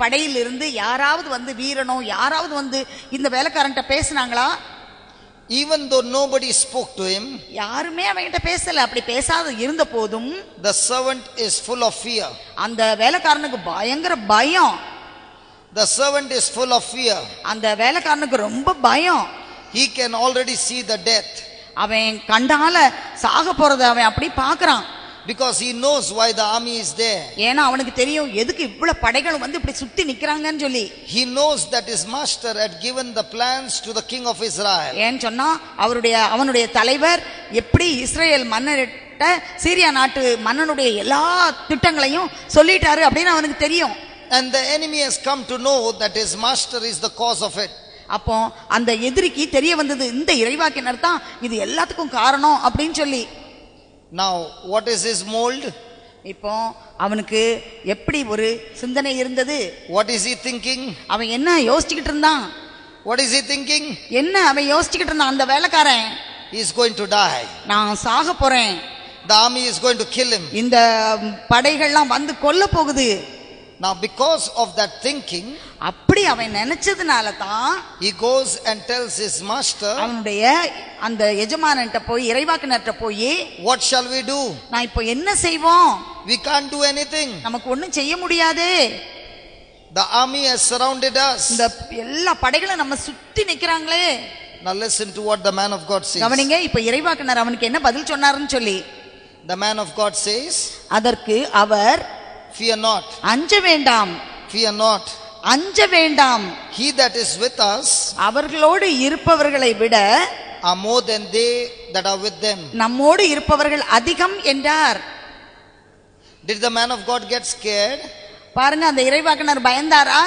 படையில் இருந்து யாராவது வந்து வீரனோ யாராவது வந்து இந்த வேலைக்காரன்ட்ட பேசினாங்களா? Even though nobody spoke to him, யாருமே அவன்கிட்ட பேசல. அப்படி பேசாத இருந்த போதும் the servant is full of fear. அந்த வேலைக்காரனுக்கு பயங்கர பயம். The servant is full of fear. அந்த வேலைக்காரனுக்கு ரொம்ப பயம். He can already see the death. அவன் கண்டால சாக போறத அவன் அப்படி பார்க்கறான். Because he knows why the army is there. ஏன்னா அவனுக்கு தெரியும் எதுக்கு இவ்வளவு படைகள் வந்து இப்படி சுத்தி நிக்கறாங்கன்னு சொல்லி. He knows that his master had given the plans to the king of Israel. ஏன் சொன்னா அவனுடைய தலைவர் எப்படி இஸ்ரேல் மன்னர்கிட்ட சீரியா நாட்டு மன்னனுடைய எல்லா திட்டங்களையும் சொல்லிட்டாரு அப்படின்னு அவனுக்கு தெரியும். And the enemy has come to know that his master is the cause of it. அப்போ அந்த எதிரிக்கு தெரிய வந்தது இந்த இறைவாக்கினர் தான் இது எல்லாத்துக்கும் காரணம் அப்படின்னு சொல்லி. Now what is his mold? இப்போ அவனுக்கு எப்படி ஒரு சிந்தனை இருந்தது? What is he thinking? அவன் என்ன யோசிச்சுக்கிட்டு இருந்தான்? What is he thinking? என்ன அவன் யோசிச்சுக்கிட்டு இருந்தான்? அந்த வேலைக்காரன் He is going to die. நான் சாக போறேன். The army is going to kill him. இந்த படைகள்லாம் வந்து கொல்ல போகுது. Now because of that thinking, அப்படி அவன் நினைச்சதுனால தான் he goes and tells his master, அவனுடைய அந்த எஜமானன்ட்ட போய் இறைவாக்கினர்ட்ட போய், what shall we do? நான் இப்போ என்ன செய்வோம்? We can't do anything. நமக்கு ஒண்ணும் செய்ய முடியாதே. The army has surrounded us. இந்த எல்லா படைகளும் நம்ம சுத்தி நிக்கறாங்களே. Now listen to what the man of God says. கவனிங்க, இப்போ இறைவாக்கினர் அவனுக்கு என்ன பதில் சொன்னாருன்னு சொல்லி. The man of God says, அதற்கு அவர், fear not. அஞ்ச வேண்டாம். Fear not. அஞ்ச வேண்டாம். He that is with us அவர்களோடு இருப்பவர்களை விட are more than they that are with them. நம்மோடு இருப்பவர்கள் அதிகம் என்றார். Did the man of God get scared? பாருங்க, அந்த இறைவாக்கினர் பயந்தாரா?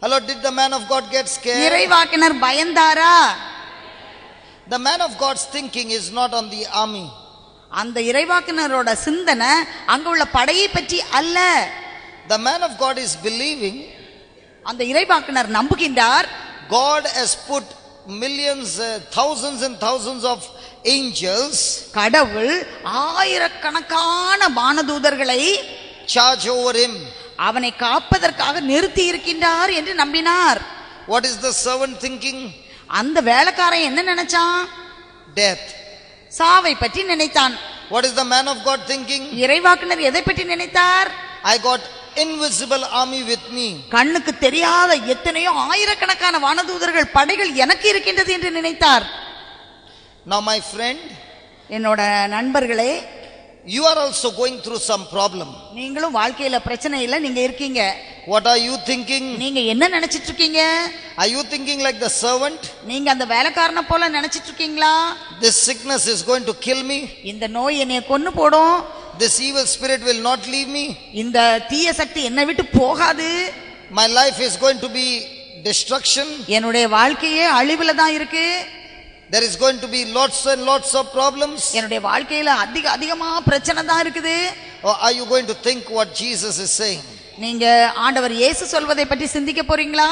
Hello, did the man of God get scared? இறைவாக்கினர் பயந்தாரா? The man of God's thinking is not on the army. அந்த இறைவாக்கினரோட சிந்தனை அங்க உள்ள படையை பற்றி அல்ல. The man of God is believing, அந்த இறைவாக்கினர் நம்புகின்றார், God has put millions, thousands and thousands of angels, கடவுள் ஆயிரக்கணக்கான வானதூதர்களை charge over him. அவனை காப்பதற்காக நிறுத்தி இருக்கின்றார் என்று நம்பினார். What is the servant thinking? அந்த வேலைக்காரன் என்ன நினைச்சான்? Death. சாவை பற்றி நினைத்தான். What is the man of God thinking? இறைவாக்கினர் எதை பற்றி நினைத்தார்? I got invisible army with me. கண்ணுக்கு தெரியாத எத்தனையோ ஆயிரக்கணக்கான வானதூதர்கள் படைகள் எனக்கு இருக்கின்றது என்று நினைத்தார். Now my friend, என்னோட நண்பர்களே, you are also going through some problem. நீங்களும் வாழ்க்கையில பிரச்சனையில நீங்க இருக்கீங்க. What are you thinking? நீங்க என்ன நினைச்சிட்டு இருக்கீங்க? Are you thinking like the servant? நீங்க அந்த வேலைக்காரனை போல நினைச்சிட்டு இருக்கீங்களா? This sickness is going to kill me. இந்த நோய் என்னைய கொன்னு போடும். This evil spirit will not leave me. இந்த தீய சக்தி என்னை விட்டு போகாது. My life is going to be destruction. என்னுடைய வாழ்க்கையே அழிவுல தான் இருக்கு. There is going to be lots and lots of problems. என்னுடைய வாழ்க்கையில அதிகமா பிரச்சனை தான் இருக்குது. Or are you going to think what Jesus is saying? நீங்க ஆண்டவர் இயேசு சொல்வதை பற்றி சிந்திக்க போறீங்களா?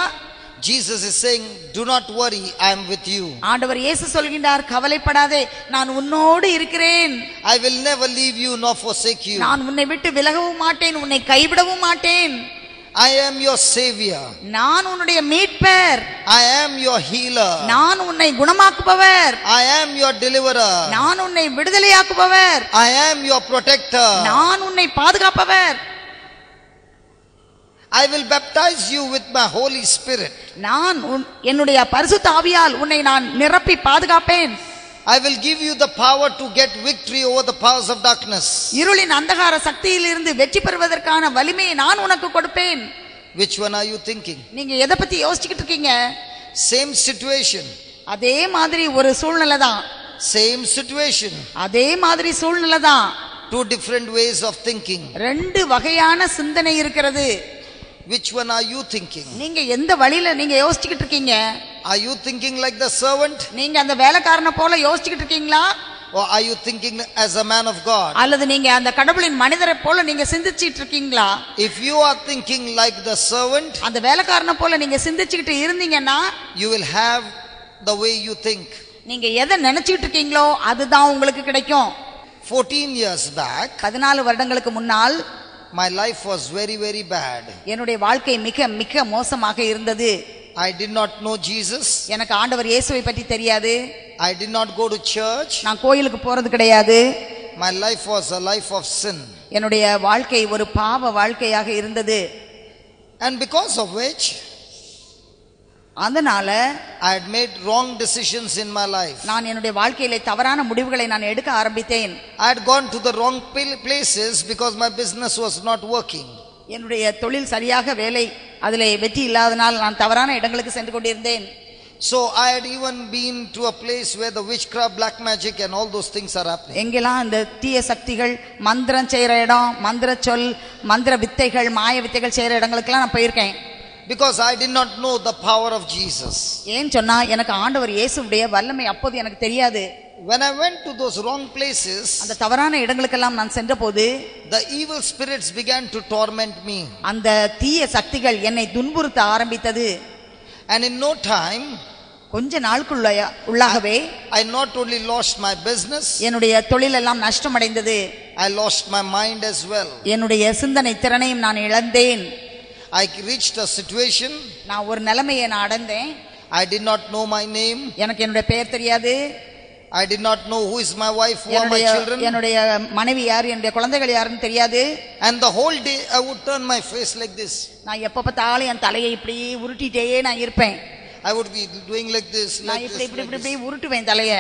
Jesus is saying, do not worry, I am with you. ஆண்டவர் இயேசு சொல்கின்றார், கவலைப்படாதே, நான் உன்னோடு இருக்கிறேன். I will never leave you nor forsake you. நான் உன்னை விட்டு விலகவும் மாட்டேன், உன்னை கைவிடவும் மாட்டேன். I am your savior. நான் உன்னுடைய மீட்பர். I am your healer. நான் உன்னை குணமாக்குபவர். I am your deliverer. நான் உன்னை விடுதலையாக்குபவர். I am your protector. நான் உன்னை பாதுகாப்பவர். I will baptize you with my Holy Spirit. நான் என்னுடைய பரிசுத்த ஆவியால் உன்னை நான் நிரப்பி பாதுகாப்பேன். I will give you the power to get victory over the powers of darkness. இருளின் அந்தகார சக்தியிலிருந்து வெற்றி பெறுவதற்கான வலிமையை நான் உனக்கு கொடுப்பேன். Which one are you thinking? நீங்க எதை பத்தி யோசிச்சுக்கிட்டு இருக்கீங்க? Same situation. அதே மாதிரி ஒரு சூழ்நிலை தான். Same situation. அதே மாதிரி சூழ்நிலை தான். Two different ways of thinking. ரெண்டு வகையான சிந்தனை இருக்கிறது. Which one are you thinking? நீங்க எந்த வழியில நீங்க யோசிச்சுக்கிட்டு இருக்கீங்க? Are you thinking like the servant? நீங்க அந்த வேலைக்காரனை போல யோசிச்சுக்கிட்டு இருக்கீங்களா? Or are you thinking as a man of God? அல்லது நீங்க அந்த கடவுளின் மனிதரை போல நீங்க சிந்திச்சிட்டு இருக்கீங்களா? If you are thinking like the servant, அந்த வேலைக்காரனை போல நீங்க சிந்திச்சிட்டு இருந்தீங்கன்னா, you will have the way you think. நீங்க எதை நினைச்சிட்டு இருக்கீங்களோ அதுதான் உங்களுக்கு கிடைக்கும். 14 years back, 14 வருடங்களுக்கு முன்னால், My life was very, very bad. என்னுடைய வாழ்க்கை மிக மிக மோசமாக இருந்தது. I did not know Jesus. எனக்கு ஆண்டவர் இயேசுவை பற்றி தெரியாது. I did not go to church. நான் கோயிலுக்கு போறது கிடையாது. My life was a life of sin. என்னுடைய வாழ்க்கை ஒரு பாவ வாழ்க்கையாக இருந்தது. And because of which அதனால I had made wrong decisions in my life. நான் என்னுடைய வாழ்க்கையிலே தவறான முடிவுகளை நான் எடுக்க ஆரம்பித்தேன். I had gone to the wrong places because my business was not working. என்னுடைய தொழில் சரியாக வேலை அதிலே வெற்றி இல்லாதனால் நான் தவறான இடங்களுக்கு சென்று கொண்டிருந்தேன். So I had even been to a place where the witchcraft, black magic and all those things are happening. எங்கெல்லாம் இந்த தீய சக்திகள் மந்திரம் செய்யற இடம், மந்திர சொல், மந்திர வித்தைகள், மாய வித்தைகள் செய்யற இடங்களுக்கெல்லாம் நான் போயிருக்கேன். Because I did not know the power of Jesus. ஏன் சொன்னா எனக்கு ஆண்டவர் இயேசுவுடைய வல்லமை அப்போது எனக்கு தெரியாது. When I went to those wrong places, அந்த தவறான இடங்களுக்கெல்லாம் நான் சென்றபோது the evil spirits began to torment me. அந்த தீய சக்திகள் என்னை துன்புறுத்த ஆரம்பித்தது. And in no time, கொஞ்ச நாளுக்குள்ளாகவே I not only lost my business, என்னுடைய தொழில் எல்லாம் நஷ்டமடைந்தது. I lost my mind as well. என்னுடைய சிந்தனை திறனையும் நான் இழந்தேன். I reached a situation, நான் ஒரு நிலைமையை நான் அடைந்தேன். I did not know my name. எனக்கு என்னுடைய பெயர் தெரியாது. I did not know who is my wife, who are my children. என்னுடைய மனைவி யார், என்னுடைய குழந்தைகள் யாருன்னு தெரியாது. And the whole day I would turn my face like this. நான் எப்ப பார்த்தாலும் என் தலையை இப்படி உருட்டிட்டே நான் இருப்பேன். I would be doing like this, நான் like இப்படி this. இப்படி இப்படி உருட்டுவேன் தலையை.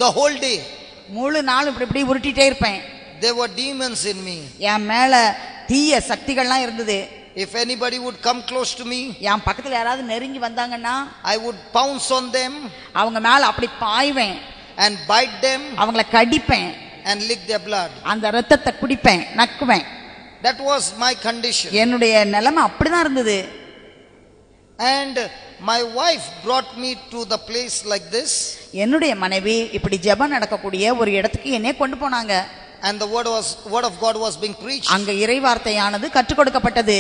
The whole day. முழு நாள் இப்படி இப்படி உருட்டிட்டே இருப்பேன். There were demons in me. என் மேல தீய சக்திகள்லாம் இருந்தது. If anybody would come close to me, என் பக்கத்துல யாராவது நெருங்கி வந்தாங்கன்னா I would pounce on them அவங்க மேல அப்படி பாய்வேன். and bite them அவங்கள கடிப்பேன். and lick their blood. அந்த ரத்தத்தை குடிப்பேன், நக்குவேன். That was my condition. என்னுடைய நிலைமை அப்படிதான் இருந்தது. And my wife brought me to the place like this. என்னுடைய மனைவி இப்படி ஜெபம் நடக்கக்கூடிய ஒரு இடத்துக்கு என்னைய கொண்டு போனாங்க. And the word of God was being preached. அங்க இறைவார்த்தையானது கற்றுக் கொடுக்கப்பட்டது.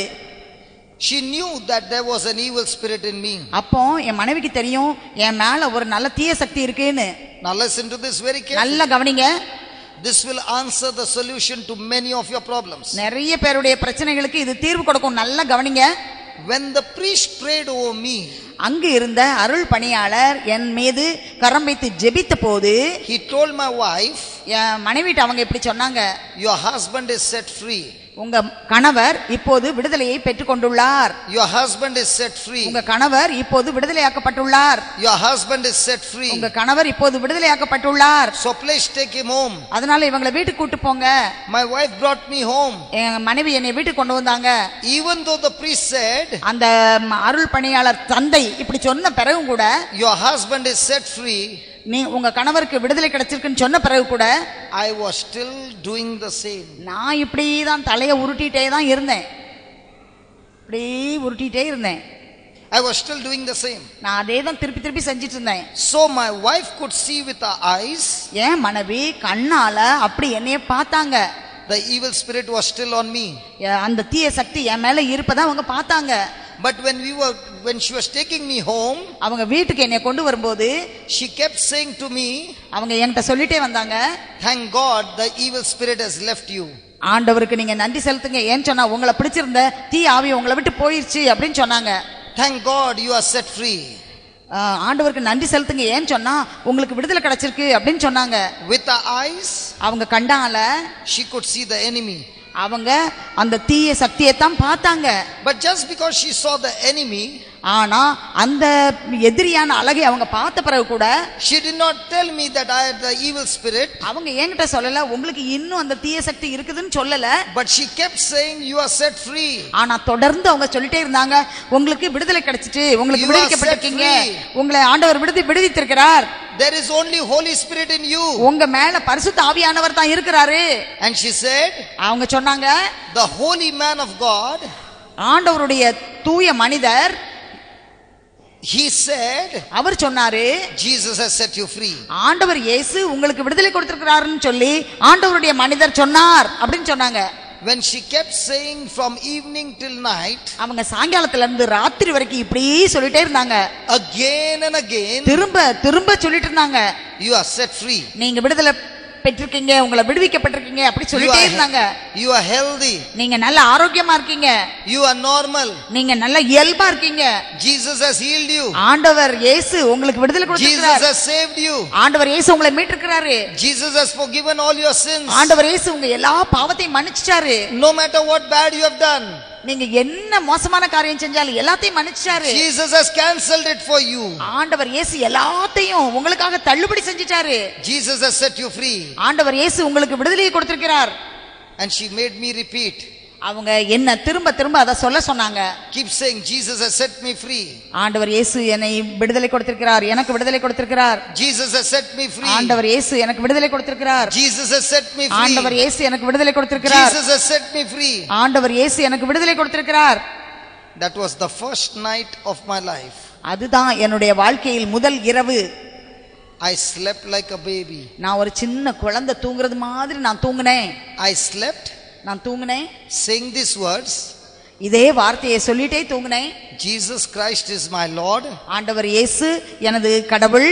She knew that there was an evil spirit in me. அப்போ என் மனைவிக்கு தெரியும் என் மேல ஒரு நல்ல தீய சக்தி இருக்குன்னு. Now listen to this very carefully. நல்லா கவனிங்க. This will answer the solution to many of your problems. நிறைய பேருடைய பிரச்சனைகளுக்கு இது தீர்வு கொடுக்கும். நல்லா கவனிங்க. When the priest prayed over me, அங்கு இருந்த அருள் பணியாளர் என் மீது கரம் வைத்து ஜெபித்த போது he told my wife, என் மனைவிட்ட அவங்க இப்படி சொன்னாங்க, your husband is set free. உங்க கணவர் இப்போது விடுதலையை பெற்றுக் கொண்டுள்ளார். Your husband is set free. உங்க கணவர் இப்போது விடுதலையாக்கப்பட்டுள்ளார். Your husband is set free. உங்க கணவர் இப்போது விடுதலையாக்கப்பட்டுள்ளார். So please take him home. அதனால இவங்களை வீட்டுக்கு கூட்டி போங்க. My wife brought me home. என் மனைவி என்னை வீட்டுக்கு கொண்டு வந்தாங்க. Even though the priest said, அந்த அருள் பணியாளர் தந்தை இப்படி சொன்ன பிறகும் கூட, your husband is set free, நீ உங்க கணவருக்கு விடுதலை கிடைச்சிருக்குன்னு சொன்ன பிறகு கூட I was still doing the same. நான் இப்படி தான் தலையை உருட்டிட்டே தான் இருந்தேன். இப்படி உருட்டிட்டே இருந்தேன். I was still doing the same. நான் அதே தான் திருப்பி திருப்பி செஞ்சிட்டு இருந்தேன். So my wife could see with her eyes. என் மனைவி கண்ணால அப்படி என்னைய பார்த்தாங்க. The evil spirit was still on me. அந்த தீய சக்தி என் மேல இருப்பதை அவங்க பார்த்தாங்க. But when she was taking me home, அவங்க வீட்டுக்கு என்னை கொண்டு வரும்போது she kept saying to me, அவங்க என்கிட்ட சொல்லிட்டே வந்தாங்க, thank God the evil spirit has left you. ஆண்டவருக்கு நீங்க நன்றி செலுத்துங்க. ஏன்னு சொன்னா உங்களை பிடிச்சிருந்த தீய ஆவி உங்களை விட்டு போயிருச்சு அப்படின்னு சொன்னாங்க. Thank God you are set free. ஆண்டவருக்கு நன்றி செலுத்துங்க. ஏன்னு சொன்னா உங்களுக்கு விடுதலை கிடைச்சிருக்கு அப்படின்னு சொன்னாங்க. With her eyes, அவங்க கண்டால she could see the enemy. அவங்க அந்த தீய சக்தியை தான் பார்த்தாங்க. But just because she saw the enemy, ஆனா அந்த எதிரியான அழகை அவங்க பார்த்த பிறகு கூட she did not tell me that I had the evil spirit. அவங்க என்கிட்ட சொல்லல உங்களுக்கு இன்னும் அந்த தீய சக்தி இருக்குதுன்னு சொல்லல. But she kept saying you are set free. ஆனா தொடர்ந்து அவங்க சொல்லிட்டே இருந்தாங்க, உங்களுக்கு விடுதலை கிடைச்சிட்டு, உங்களுக்கு விடுவிக்கப்பட்டிருக்கீங்க, உங்களை ஆண்டவர் விடுவித்திருக்கிறார். There is only Holy Spirit in you. உங்க மேல பரிசுத்த ஆவியானவர் தான் இருக்கிறாரு. And she said, அவங்க சொன்னாங்க, the holy man of God, ஆண்டவருடைய தூய மனிதர், he said, அவர் சொன்னாரு, Jesus has set you free. ஆண்டவர் இயேசு உங்களுக்கு விடுதலை கொடுத்திருக்கிறாருன்னு சொல்லி ஆண்டவருடைய மனிதர் சொன்னார் அப்படின்னு சொன்னாங்க. When she kept saying from evening till night, அவங்க சாயங்காலத்துல இருந்து ராத்திரி வரைக்கும் இப்படி சொல்லிட்டே இருந்தாங்க. Again and again, திரும்ப திரும்ப சொல்லிட்டு இருந்தாங்க, you are set free. நீங்க விடுதலை பெற்றிருக்கீங்க, உங்களை விடுவிக்கப்பட்டிருக்கீங்க அப்படி சொல்லிட்டே இருந்தாங்க. You are healthy. நீங்க நல்ல ஆரோக்கியமா இருக்கீங்க. You are normal. நீங்க நல்ல இயல்பா இருக்கீங்க. Jesus has healed you. ஆண்டவர் இயேசு உங்களுக்கு விடுதலை கொடுத்திருக்கிறார். Jesus has saved you. ஆண்டவர் இயேசு உங்களை மீட்டிருக்கிறாரு. Jesus has forgiven all your sins. ஆண்டவர் இயேசு உங்க எல்லா பாவத்தையும் மன்னிச்சிட்டாரு. No matter what bad you have done, நீங்க என்ன மோசமான காரியம் செஞ்சாலும் எல்லாத்தையும் மன்னிச்சாரு. Jesus has cancelled it for you. ஆண்டவர் இயேசு எல்லாத்தையும் உங்களுக்காக தள்ளுபடி செஞ்சிட்டாரு. Jesus has set you free. ஆண்டவர் இயேசு உங்களுக்கு விடுதலையை கொடுத்திருக்கிறார். And she made me repeat. அவங்க என்ன திரும்ப திரும்ப அத சொல்ல சொன்னாங்க. Keep saying, Jesus has set me free. ஆண்டவர் இயேசு என்னை விடுதலை கொடுத்திருக்கிறார், எனக்கு விடுதலை கொடுத்திருக்கிறார். Jesus has set me free. ஆண்டவர் இயேசு எனக்கு விடுதலை கொடுத்திருக்கிறார். Jesus has set me free. ஆண்டவர் இயேசு எனக்கு விடுதலை கொடுத்திருக்கிறார். Jesus has set me free. ஆண்டவர் இயேசு எனக்கு விடுதலை கொடுத்திருக்கிறார். That was the first night of my life. அதுதான் என்னுடைய வாழ்க்கையில் முதல் இரவு. I slept like a baby. நான் ஒரு சின்ன குழந்தை தூங்குறது மாதிரி நான் தூங்கினேன். I slept, நான் தூங்கினேன் saying these words. இதே வார்த்தையை சொல்லிட்டே தூங்கினேன். Jesus Christ is my Lord. ஆண்டவர் இயேசு எனது கடவுள்.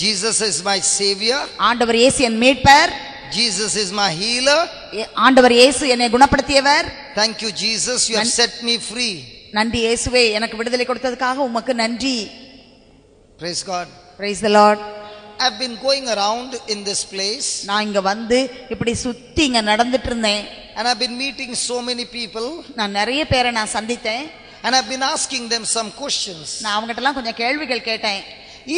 Jesus is my Savior. ஆண்டவர் இயேசு என் மீட்பர். Jesus is my healer. ஆண்டவர் இயேசு என்னை குணப்படுத்தியவர். Thank you, Jesus. You have set me free. நன்றி இயேசுவே, எனக்கு விடுதலை கொடுத்ததுக்காக உமக்கு நன்றி. Praise God. Praise the Lord. I've been going around in this place. நான் இங்க வந்து இப்படி சுத்தி இங்க நடந்துட்டு இருந்தேன். And I've been meeting so many people. நான் நிறைய பேரை நான் சந்தித்தேன். And I've been asking them some questions. நான் அவங்ககிட்ட எல்லாம் கொஞ்சம் கேள்விகள் கேட்டேன்.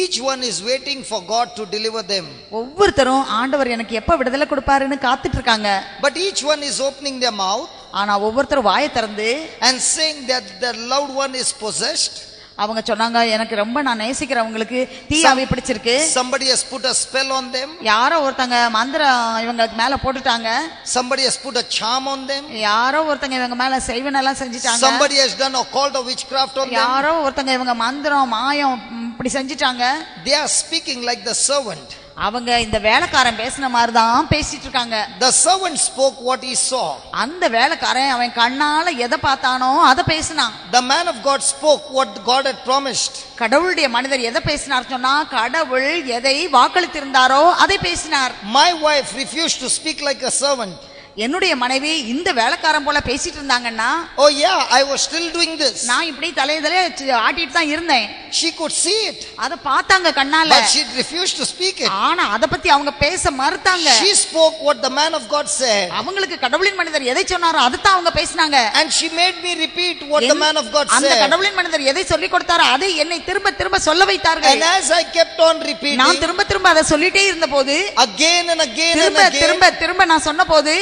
Each one is waiting for God to deliver them. ஒவ்வொருத்தரும் ஆண்டவர் எனக்கு எப்ப விடுதலை கொடுப்பாருன்னு காத்துட்டு இருக்காங்க. But each one is opening their mouth. ஆனா ஒவ்வொருத்தரும் வாயை திறந்து and saying that their loved one is possessed. அவங்க சொன்னாங்க, எனக்கு ரொம்ப நான் நேசிக்கிறவங்களுக்கு தீயாவி பிடிச்சிருக்கு. Somebody has put a spell on them. யாரோ ஒருத்தங்க மந்திரம் இவங்களுக்கு மேல போட்டுட்டாங்க. Somebody has put a charm on them. யாரோ ஒருத்தங்க இவங்க மேல செய்வனெல்லாம் செஞ்சிட்டாங்க. Somebody has done a cult of witchcraft on them. யாரோ ஒருத்தங்க இவங்க மந்திரம் மாயம் இப்படி செஞ்சிட்டாங்க. They are speaking like the servant. அவங்க இந்த வேலைக்காரன் பேசின மாதிரி தான் பேசிட்டு இருக்காங்க. The servant spoke what he saw. அந்த வேலைக்காரன் அவன் கண்ணால எதை பார்த்தானோ அதை பேசினான். The man of God spoke what God had promised. கடவுளுடைய மனிதர் எதை பேசினார் சொன்னா, கடவுள் எதை வாக்களித்திருந்தாரோ அதை பேசினார். My wife refused to speak like a servant. என்னுடைய மனைவி இந்த வேலைக்காரன் போல பேசிட்டு இருந்தாங்கன்னா, oh yeah, I was still doing this. நான் இப்படி தலையிலே ஆட்டிட்டு தான் இருந்தேன். She could see it. அத பார்த்தாங்க கண்ணால. But she refused to speak it. ஆனா அத பத்தி அவங்க பேச மறுத்தாங்க. She spoke what the man of God said. அவங்களுக்கு கடவுளின் மனிதர் எதை சொன்னாரோ அதைத்தான் அவங்க பேசினாங்க. And she made me repeat what the man of God said. அந்த கடவுளின் மனிதர் எதை சொல்லி கொடுத்தாரோ அதை என்னை திரும்ப திரும்ப சொல்ல வைத்தார்கள். And as I kept on repeating, நான் திரும்ப திரும்ப அதை சொல்லிட்டே இருந்தபோது, again and again திரும்ப and again, திரும்ப திரும்ப நான் சொன்னபோது,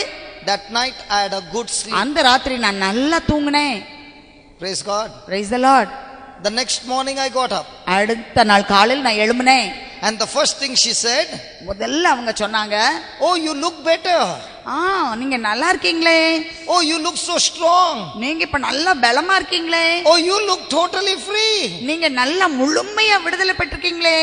that night I had a good sleep. அந்த ராத்திரி நான் நல்லா தூங்கினேன். Praise God. Praise the Lord. The next morning I got up. அடுத்த நாள் காலையில் நான் எழும்பினேன். And the first thing she said, முதல்ல அவங்க சொன்னாங்க, oh you look better. நீங்க நல்லா இருக்கீங்களே. oh you look so strong. நீங்க இப்ப நல்லா பலமா இருக்கீங்களே. oh you look totally free. நீங்க நல்லா முழுமையா விடுதலை பெற்றிருக்கீங்களே.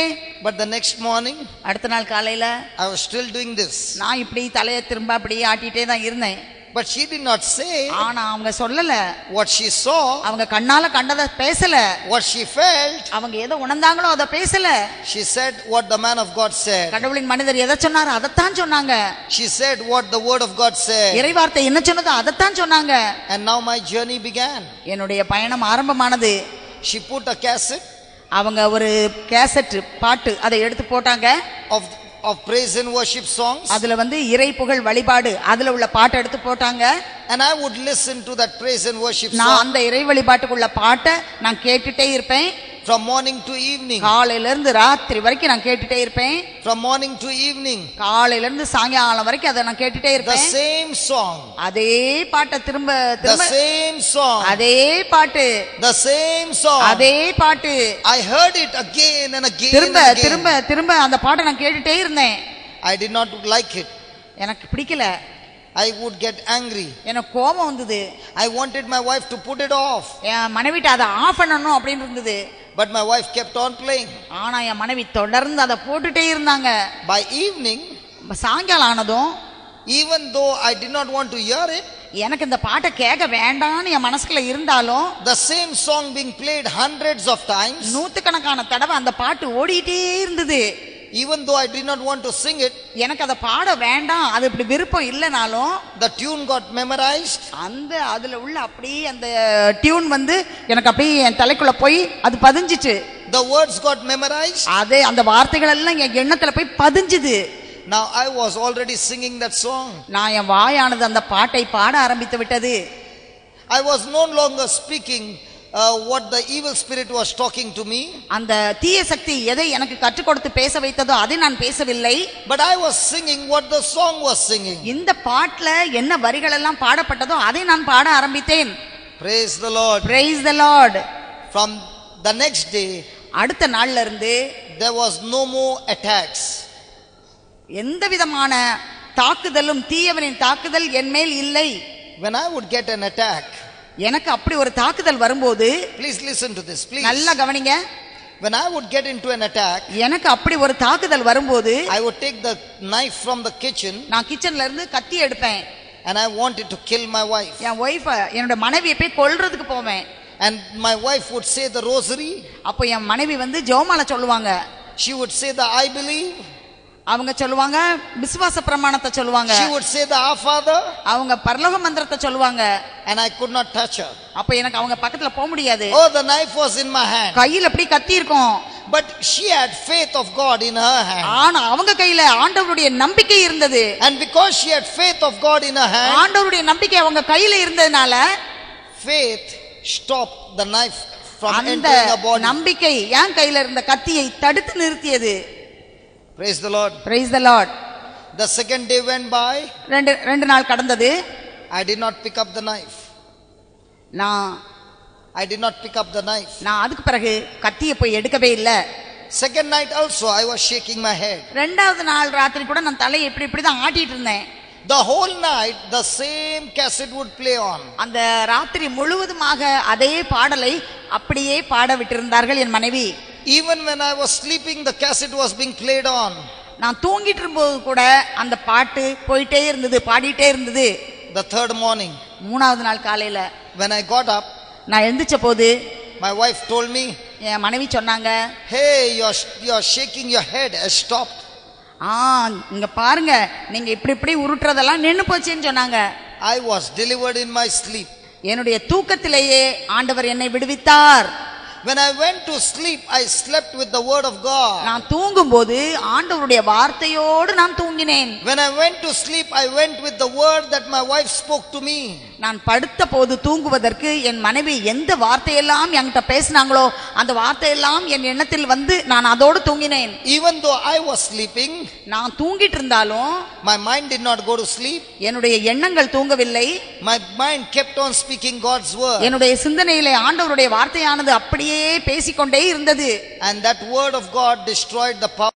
But the next morning, அடுத்த நாள் காலையில I was still doing this. நான் இப்படி தலையை திரும்ப அப்படி ஆட்டிட்டே தான் இருந்தேன். But she did not say. ஆனா அவங்க சொல்லல. what she saw. அவங்க கண்ணால கண்டத பேசல. what she felt. அவங்க எதை உணர்ந்தாங்களோ அத பேசல. she said what the man of God said. கடவுளின் மனிதர் எதை சொன்னாரோ அதைத்தான் சொன்னாங்க. she said what the word of God said. இறைவார்த்தை என்ன சொன்னதோ அதைத்தான் சொன்னாங்க. and now my journey began. என்னுடைய பயணம் ஆரம்பமானது. she put a cassette. அவங்க ஒரு கேசட் பாட்டு அதை எடுத்து போட்டாங்க. of praise and worship songs. அதுல வந்து இறை புகழ் வழிபாடு அதுல உள்ள பாட்டை எடுத்து போட்டாங்க. and I would listen to that praise and worship song. நான் அந்த இறை வழிபாட்டுக்குள்ள பாட்டை நான் கேட்டுட்டே இருப்பேன். from morning to evening. காலையில இருந்து ராத்திரி வரைக்கும் நான் கேட்டுட்டே இருப்பேன். from morning to evening. காலையில இருந்து சாயங்காலம் வரைக்கும் அதை நான் கேட்டுட்டே இருப்பேன். the same song. அதே பாட்டை திரும்ப திரும்ப. the same song. அதே பாட்டு. the same song. அதே பாட்டு. I heard it again and again. திரும்ப திரும்ப திரும்ப அந்த பாட்டை நான் கேட்டுட்டே இருந்தேன். I did not like it. எனக்கு பிடிக்கல. I would get angry. எனக்கு கோபம் வந்தது. I wanted my wife to put it off. என் மனைவிட்ட அதை ஆஃப் பண்ணணும் அப்படின்னு இருந்தது. but my wife kept on playing. ஆனா என் மனைவி தொடர்ந்து அதை போட்டுட்டே இருந்தாங்க. by evening, சாயங்காலம் ஆனதும், even though I did not want to hear it, எனக்கு இந்த பாட்டை கேட்க வேண்டாம்னு என் மனசுக்குள்ள இருந்தாலும், the same song being played hundreds of times, நூத்துக்கணக்கான தடவை அந்த பாட்டு ஓடிட்டே இருந்தது. even though I did not want to sing it, எனக்கு அதை பாட வேண்டாம், அது இப்படி விருப்பம் இல்லைனாலும் the tune got memorized. அதுல உள்ள அப்படியே அந்த டியூன் வந்து எனக்கு அப்படியே என் தலைக்குள்ள போய் அது பதிஞ்சிச்சு. The words got memorized. அதே அந்த வார்த்தைகள் எல்லாம் என் எண்ணத்துல போய் பதிஞ்சுது. Now I was already singing that song. நான் என் வாயானது அந்த பாட்டை பாட ஆரம்பித்து விட்டது. I was no longer speaking what the evil spirit was talking to me. அந்த தீய சக்தி எதை எனக்கு கற்றுக் கொடுத்து பேச வைத்ததோ அதை நான் பேசவில்லை. But I was singing what the song was singing. இந்த பாட்டுல என்ன வரிகள் எல்லாம் பாடப்பட்டதோ அதை நான் பாட ஆரம்பித்தேன். Praise the Lord. Praise the Lord. From the next day, அடுத்த நாள்ல இருந்து there was no more attacks. எந்த விதமான தாக்குதலும் தீயவனின் தாக்குதல் என் மேல் இல்லை. When I would get an attack, எனக்கு அப்படி ஒரு தாக்குதல் வரும்போது, please listen to this, please. நல்லா கவனிங்க. When I would get into an attack, எனக்கு அப்படி ஒரு தாக்குதல் வரும்போது, I would take the knife from the kitchen, நான் கிச்சன்ல இருந்து கத்தி எடுப்பேன். and I wanted to kill my wife. N wife என்னோட மனைவியை போய் கொல்றதுக்கு போவேன். And my wife would say the rosary. அப்போ என் மனைவி வந்து ஜெபமாலை சொல்லுவாங்க. She would say the I believe. அவங்க சொல்லுவாங்க விசுவாச பிரமாணத்தை சொல்லுவாங்க. She would say the Our Father. அவங்க பரலோக மந்திரத்தை சொல்லுவாங்க. And I could not touch her. அப்ப எனக்கு அவங்க பக்கத்துல போக முடியாது. Oh, the knife was in my hand. கையில அப்படி கத்தி இருக்கும். But she had faith of God in her hand. ஆனா அவங்க கையில ஆண்டவருடைய நம்பிக்கை இருந்தது. And because she had faith of God in her hand, ஆண்டவருடைய நம்பிக்கை அவங்க கையில இருந்ததனால faith stopped the knife from அந்த entering her body. நம்பிக்கை என் கையில இருந்த கத்தியை தடுத்து நிறுத்தியது. Praise the Lord. Praise the Lord. The second day went by. ரெண்டு நாள் கடந்தது. I did not pick up the knife. I did not pick up the knife. நான் அதுக்கு பிறகு கத்தியை போய் எடுக்கவே இல்ல. Second night also I was shaking my head. ரெண்டாவது நாள் ராத்திரி கூட நான் தலையை இப்படி தான் ஆட்டிட்டு இருந்தேன். The whole night the same cassette would play on. அந்த ராத்திரி முழுவதுமாக அதே பாடலை அப்படியே பாட விட்டிருந்தார்கள் என் மனைவி. Even when I was sleeping, the cassette was being played on. நான் தூங்கிட்டு இருக்கும்போது கூட அந்த பாட்டு போயிட்டே இருந்தது, பாடிட்டே இருந்தது. The third morning, மூணாவது நாள் காலையில when I got up, நான் எழுந்திருச்ச போது my wife told me, என் மனைவி சொன்னாங்க, hey, you're shaking your head, has stopped. இங்க பாருங்க, நீங்க இப்படி உருட்டுறதெல்லாம் நின்னு போச்சுன்னு சொன்னாங்க. I was delivered in my sleep. என்னுடைய தூக்கத்திலேயே ஆண்டவர் என்னை விடுவித்தார். When I went to sleep, I slept with the word of God. நான் தூங்கும்போது ஆண்டவருடைய வார்த்தையோடு நான் தூங்கினேன். When I went to sleep, I went with the word that my wife spoke to me. நான் படுத்த போது தூங்குவதற்கு என் மனைவி எந்த வார்த்தையெல்லாம் என்கிட்ட பேசினாங்களோ அந்த வார்த்தையெல்லாம் என் எண்ணத்தில் வந்து நான் அதோடு தூங்கினேன். Even though I was sleeping, நான் தூங்கிட்டு இருந்தாலும் my mind did not go to sleep. என்னுடைய எண்ணங்கள் தூங்கவில்லை. My mind kept on speaking God's word. என்னுடைய சிந்தனையிலே ஆண்டவருடைய வார்த்தையானது அப்படியே பேசிக்கொண்டே இருந்தது. And that word of God destroyed the power